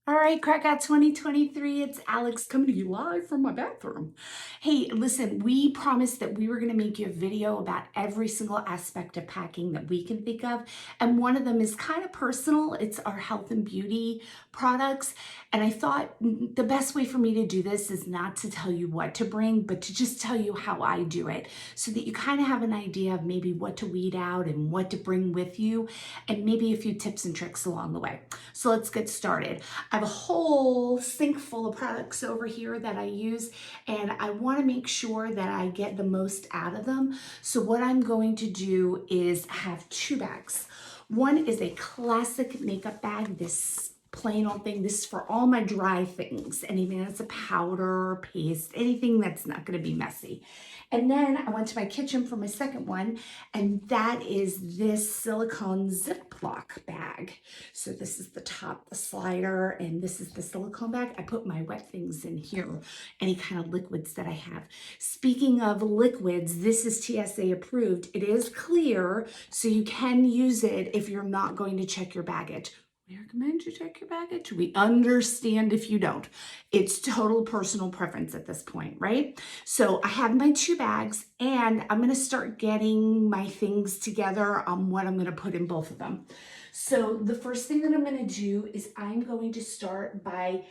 All right, Crack Out 2023, it's Alex coming to you live from my bathroom. Hey, listen, we promised that we were going to make you a video about every single aspect of packing that we can think of. And one of them is kind of personal. It's our health and beauty products. And I thought the best way for me to do this is not to tell you what to bring, but to just tell you how I do it so that you kind of have an idea of maybe what to weed out and what to bring with you and maybe a few tips and tricks along the way. So let's get started. I have a whole sink full of products over here that I use, and I want to make sure that I get the most out of them. So what I'm going to do is have two bags. One is a classic makeup bag, this plain old thing. This is for all my dry things, anything that's a powder, paste, anything that's not going to be messy. And then I went to my kitchen for my second one, and that is this silicone Ziploc bag. So this is the top, the slider, and this is the silicone bag. I put my wet things in here, any kind of liquids that I have. Speaking of liquids, this is TSA approved. It is clear, so you can use it if you're not going to check your baggage. We recommend you check your baggage. We understand if you don't. It's total personal preference at this point, right? So I have my two bags, and I'm going to start getting my things together on what I'm going to put in both of them. So the first thing that I'm going to do is I'm going to start by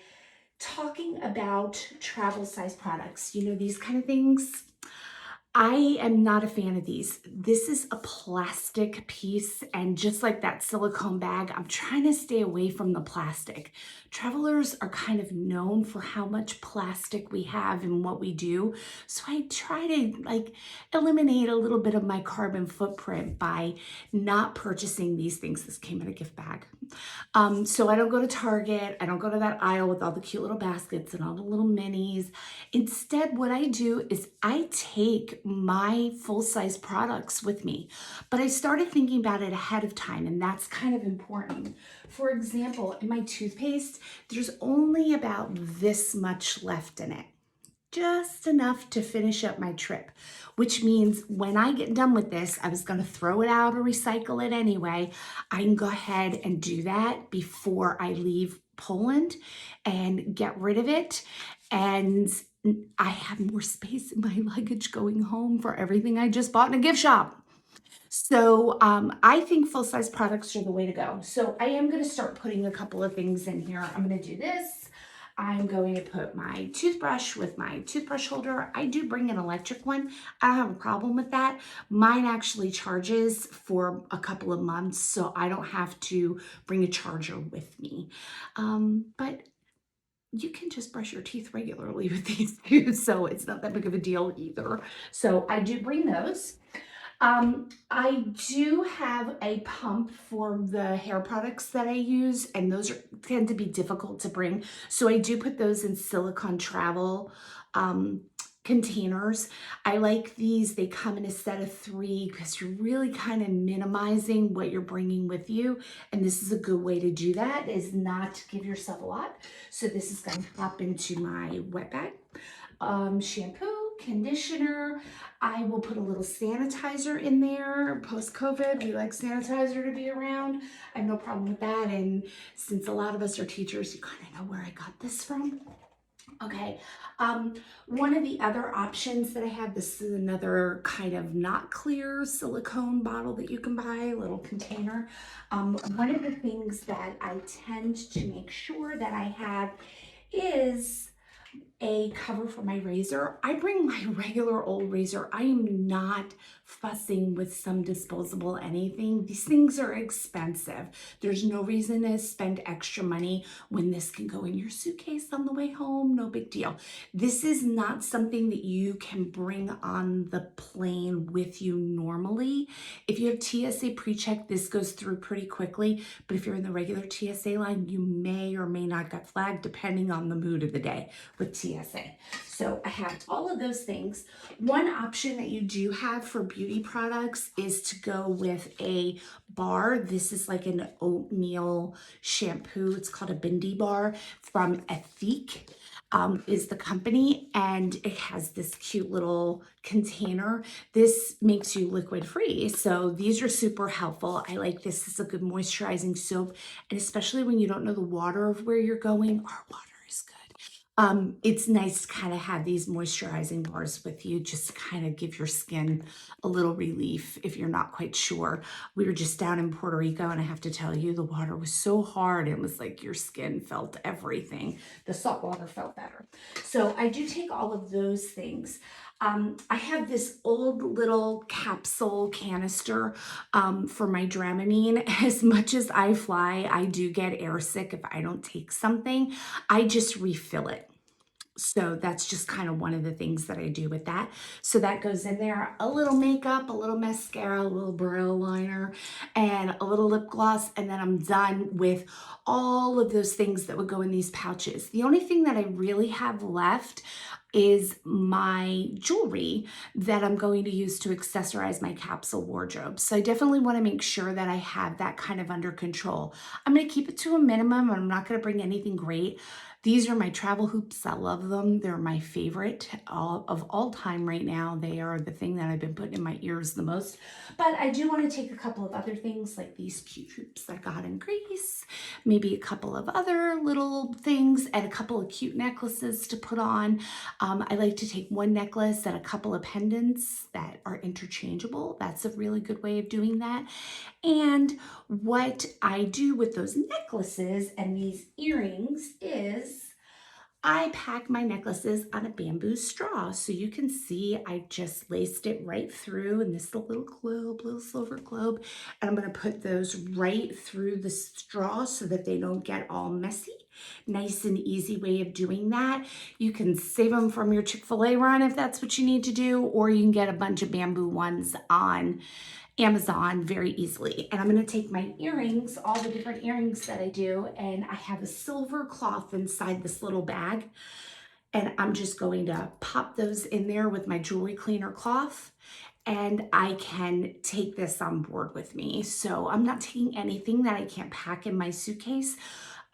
talking about travel size products. You know, these kind of things. I am not a fan of these. This is a plastic piece, and just like that silicone bag, I'm trying to stay away from the plastic. Travelers are kind of known for how much plastic we have in what we do. So I try to eliminate a little bit of my carbon footprint by not purchasing these things. This came in a gift bag. So I don't go to Target. I don't go to that aisle with all the cute little baskets and all the little minis. Instead, what I do is I take my full-size products with me. But I started thinking about it ahead of time, and that's kind of important. For example, in my toothpaste, there's only about this much left in it. Just enough to finish up my trip, which means when I get done with this, I was going to throw it out or recycle it anyway. I can go ahead and do that before I leave Poland and get rid of it. And I have more space in my luggage going home for everything I just bought in a gift shop. So I think full-size products are the way to go. So I am going to start putting a couple of things in here. I'm going to do this. I'm going to put my toothbrush with my toothbrush holder. I do bring an electric one. I don't have a problem with that. Mine actually charges for a couple of months, so I don't have to bring a charger with me. But you can just brush your teeth regularly with these too, so it's not that big of a deal either. So I do bring those. I do have a pump for the hair products that I use, and those tend to be difficult to bring. So I do put those in silicone travel containers. I like these. They come in a set of 3 because you're really kind of minimizing what you're bringing with you. And this is a good way to do that, is not to give yourself a lot. So this is going to pop into my wet bag. Shampoo, conditioner. I will put a little sanitizer in there. Post-COVID, we like sanitizer to be around. I have no problem with that. And since a lot of us are teachers, you kind of know where I got this from. Okay, one of the other options that I have, this is another kind of not clear silicone bottle that you can buy, a little container. One of the things that I tend to make sure that I have is a cover for my razor. I bring my regular old razor. I am not fussing with some disposable anything. These things are expensive. There's no reason to spend extra money when this can go in your suitcase on the way home. No big deal. This is not something that you can bring on the plane with you normally. If you have TSA pre-check, this goes through pretty quickly. But if you're in the regular TSA line, you may or may not get flagged depending on the mood of the day with TSA. So I have all of those things. One option that you do have for beauty products is to go with a bar. This is like an oatmeal shampoo. It's called a Bindi bar from Ethique. is the company, and it has this cute little container. This makes you liquid free. So these are super helpful. I like this. This is a good moisturizing soap. And especially when you don't know the water of where you're going, our water is good. It's nice to kind of have these moisturizing bars with you just to kind of give your skin a little relief if you're not quite sure. We were just down in Puerto Rico, and I have to tell you, the water was so hard. It was like your skin felt everything. The salt water felt better. So I do take all of those things. I have this old little capsule canister for my Dramamine. As much as I fly, I do get airsick if I don't take something. I just refill it. So that's just kind of one of the things that I do with that. So that goes in there, a little makeup, a little mascara, a little brow liner, and a little lip gloss. And then I'm done with all of those things that would go in these pouches. The only thing that I really have left is my jewelry that I'm going to use to accessorize my capsule wardrobe. So I definitely want to make sure that I have that kind of under control. I'm going to keep it to a minimum. I'm not going to bring anything great. These are my travel hoops. I love them. They're my favorite of all time right now. They are the thing that I've been putting in my ears the most. But I do want to take a couple of other things like these cute hoops I got in Greece, maybe a couple of other little things, and a couple of cute necklaces to put on. I like to take one necklace and a couple of pendants that are interchangeable. That's a really good way of doing that. And what I do with those necklaces and these earrings is I pack my necklaces on a bamboo straw. So you can see I just laced it right through in this little globe, little silver globe. And I'm going to put those right through the straw so that they don't get all messy. Nice and easy way of doing that. You can save them from your Chick-fil-A run if that's what you need to do, or you can get a bunch of bamboo ones on Amazon very easily. And I'm going to take my earrings, all the different earrings that I do, and I have a silver cloth inside this little bag. And I'm just going to pop those in there with my jewelry cleaner cloth. And I can take this on board with me. So I'm not taking anything that I can't pack in my suitcase.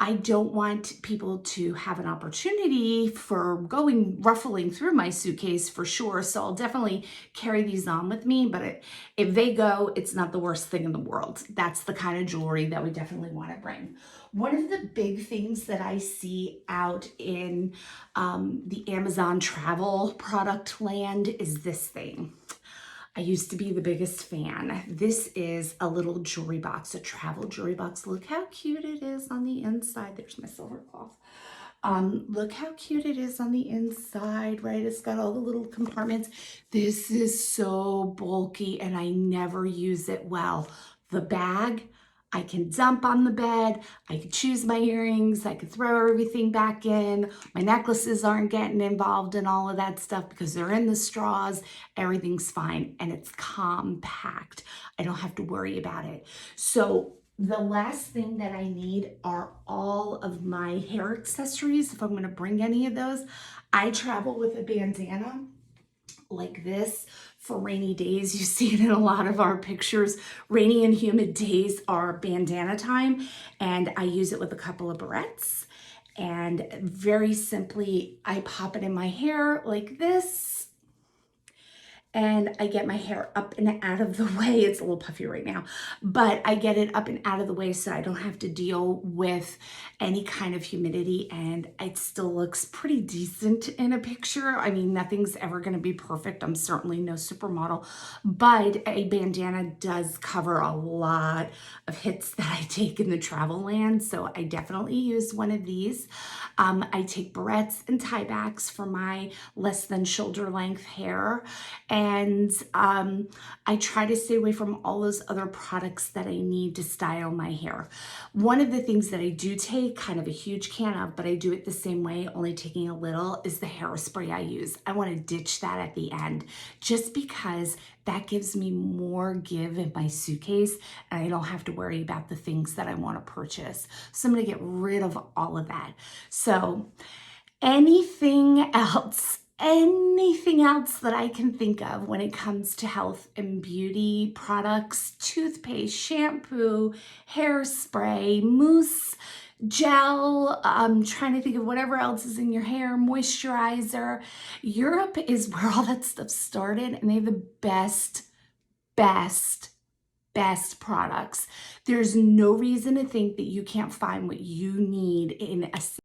I don't want people to have an opportunity for going ruffling through my suitcase for sure. So I'll definitely carry these on with me, but if they go, it's not the worst thing in the world. That's the kind of jewelry that we definitely want to bring. One of the big things that I see out in the Amazon travel product land is this thing. I used to be the biggest fan. This is a little jewelry box, a travel jewelry box. Look how cute it is on the inside. There's my silver cloth. Look how cute it is on the inside, right? It's got all the little compartments. This is so bulky and I never use it well. The bag, I can dump on the bed. I can choose my earrings. I can throw everything back in. My necklaces aren't getting involved in all of that stuff because they're in the straws. Everything's fine and it's compact. I don't have to worry about it. So the last thing that I need are all of my hair accessories. If I'm going to bring any of those, I travel with a bandana like this for rainy days. You see it in a lot of our pictures. Rainy and humid days are bandana time, and I use it with a couple of barrettes. And very simply, I pop it in my hair like this, and I get my hair up and out of the way. It's a little puffy right now, but I get it up and out of the way so I don't have to deal with any kind of humidity, and it still looks pretty decent in a picture. I mean, nothing's ever going to be perfect. I'm certainly no supermodel, but a bandana does cover a lot of hits that I take in the travel land, so I definitely use one of these. I take barrettes and tiebacks for my less than shoulder length hair, and I try to stay away from all those other products that I need to style my hair. One of the things that I do take kind of a huge can of, but I do it the same way, only taking a little, is the hairspray I use. I want to ditch that at the end just because that gives me more give in my suitcase and I don't have to worry about the things that I want to purchase. So I'm going to get rid of all of that. So anything else that I can think of when it comes to health and beauty products, toothpaste, shampoo, hairspray, mousse, gel. I'm trying to think of whatever else is in your hair, moisturizer. Europe is where all that stuff started, and they have the best, best products. There's no reason to think that you can't find what you need in a